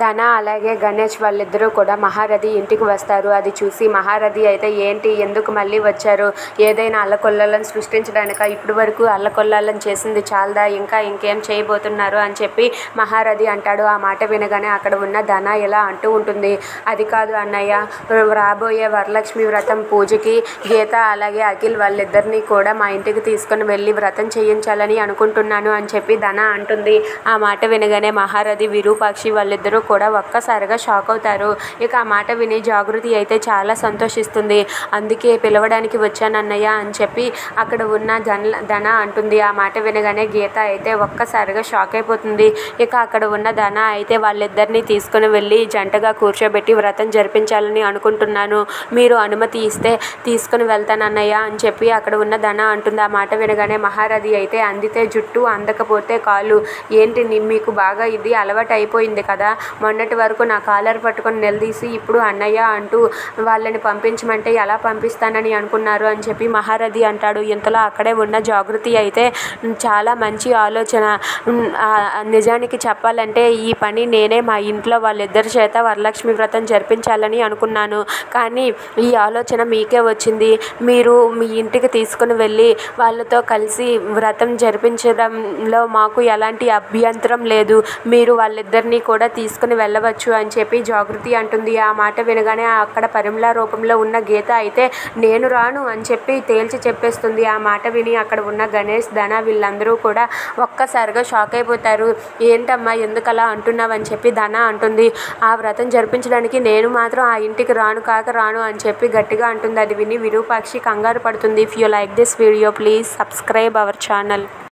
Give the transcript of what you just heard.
ధన అలాగే గణేష్ వాళ్ళిద్దరూ కూడా మహారథి ఇంటికి వస్తారు. అది చూసి మహారథి అయితే ఏంటి, ఎందుకు మళ్ళీ వచ్చారు, ఏదైనా అల్లకొల్లాలను సృష్టించడానిక, ఇప్పటి వరకు అల్లకొల్లాలను చేసింది చాలదా, ఇంకా ఇంకేం చేయబోతున్నారు అని చెప్పి మహారథి అంటాడు. ఆ మాట వినగానే అక్కడ ఉన్న ధన ఇలా అంటూ ఉంటుంది, అది కాదు అన్నయ్య, రాబోయే వరలక్ష్మి వ్రతం పూజకి గీత అలాగే అఖిల్ వాళ్ళిద్దరినీ కూడా మా ఇంటికి తీసుకుని వెళ్ళి వ్రతం చేయించాలని అనుకుంటున్నాను అని చెప్పి ధన అంటుంది. ఆ మాట వినగానే మహారథి విరూపాక్షి వాళ్ళిద్దరూ కూడా ఒక్కసారిగా షాక్ అవుతారు. ఇక ఆ మాట విని జాగృతి అయితే చాలా సంతోషిస్తుంది. అందుకే పిలవడానికి వచ్చానన్నయ్య అని చెప్పి అక్కడ ఉన్న ధన అంటుంది. ఆ మాట వినగానే గీత అయితే ఒక్కసారిగా షాక్ అయిపోతుంది. ఇక అక్కడ ఉన్న ధన అయితే వాళ్ళిద్దరినీ తీసుకుని వెళ్ళి జంటగా కూర్చోబెట్టి వ్రతం జరిపించాలని అనుకుంటున్నాను, మీరు అనుమతి ఇస్తే తీసుకుని వెళ్తానన్నయ్య అని చెప్పి అక్కడ ఉన్న ధన అంటుంది. ఆ మాట వినగానే మహారథి అయితే అందితే జుట్టు అందకపోతే కాలు, ఏంటి మీకు బాగా ఇది అలవాటు అయిపోయింది కదా, మొన్నటి వరకు నా కాలర్ పట్టుకొని నిలదీసి ఇప్పుడు అన్నయ్య అంటూ వాళ్ళని పంపించమంటే ఎలా పంపిస్తానని అనుకున్నారు అని చెప్పి మహారథి అంటాడు. ఇంతలో అక్కడే ఉన్న జాగృతి అయితే చాలా మంచి ఆలోచన, నిజానికి చెప్పాలంటే ఈ పని నేనే మా ఇంట్లో వాళ్ళిద్దరి చేత వరలక్ష్మి వ్రతం జరిపించాలని అనుకున్నాను, కానీ ఈ ఆలోచన మీకే వచ్చింది, మీరు మీ ఇంటికి తీసుకుని వెళ్ళి వాళ్ళతో కలిసి వ్రతం జరిపించడంలో మాకు ఎలాంటి అభ్యంతరం లేదు, మీరు వాళ్ళిద్దరినీ కూడా తీసుకుని వెళ్ళవచ్చు అని చెప్పి జాగృతి అంటుంది. ఆ మాట వినగానే అక్కడ పరిమళ రూపంలో ఉన్న గీత అయితే నేను రాను అని చెప్పి తేల్చి చెప్పేస్తుంది. ఆ మాట విని అక్కడ ఉన్న గణేష్, ధన వీళ్ళందరూ కూడా ఒక్కసారిగా షాక్ అయిపోతారు. ఏంటమ్మా ఎందుకలా అంటున్నావని చెప్పి ధన అంటుంది. ఆ వ్రతం జరిపించడానికి నేను మాత్రం ఆ ఇంటికి రాను కాక రాను అని చెప్పి గట్టిగా అంటుంది. అది విని విరూపాక్షి కంగారు పడుతుంది. If you like this video please subscribe our channel.